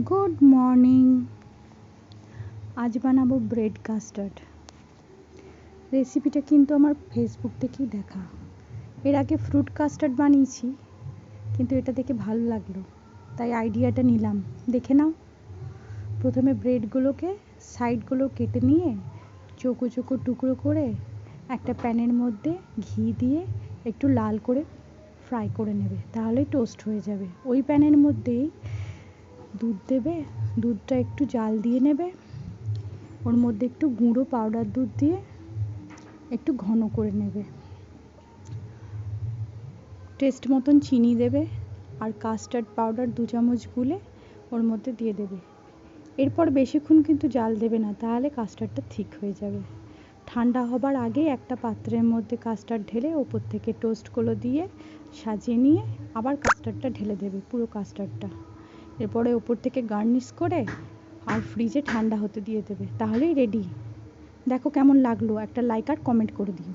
Good morning. আজ বানাবো bread custard. রেসিপিটা কিন্তু আমার ফেসবুক থেকেই দেখা। এর আগে ফ্রুট কাস্টার্ড বানিয়েছি, কিন্তু এটা দেখে ভালো লাগলো, তাই আইডিয়াটা নিলাম। দেখে নাও। প্রথমে ব্রেডগুলোকে সাইডগুলো কেটে নিয়ে চৌকো চৌকো টুকরো করে একটা প্যানের মধ্যে ঘি দিয়ে একটু লাল করে ফ্রাই করে নেবে, তাহলেই টোস্ট হয়ে যাবে। ওই প্যানের মধ্যেই দুধ দেবে, দুধটা একটু জাল দিয়ে নেবে, ওর মধ্যে একটু গুঁড়ো পাউডার দুধ দিয়ে একটু ঘন করে নেবে, টেস্ট মতন চিনি দেবে, আর কাস্টার্ড পাউডার 2 চামচ গুলে ওর মধ্যে দিয়ে দেবে। এরপর বেশিক্ষণ কিন্তু জাল দেবে না, তাহলে কাস্টার্ডটা ঠিক হয়ে যাবে। ঠান্ডা হবার আগে একটা পাত্রের মধ্যে কাস্টার্ড ঢেলে ওপর থেকে টোস্টগুলো দিয়ে সাজিয়ে নিয়ে আবার কাস্টার্ডটা ঢেলে দেবে, পুরো কাস্টার্ডটা। এরপরে ওপর থেকে গার্নিশ করে আর ফ্রিজে ঠান্ডা হতে দিয়ে দেবে, তাহলেই রেডি। দেখো কেমন লাগলো, একটা লাইক আর কমেন্ট করে দিও।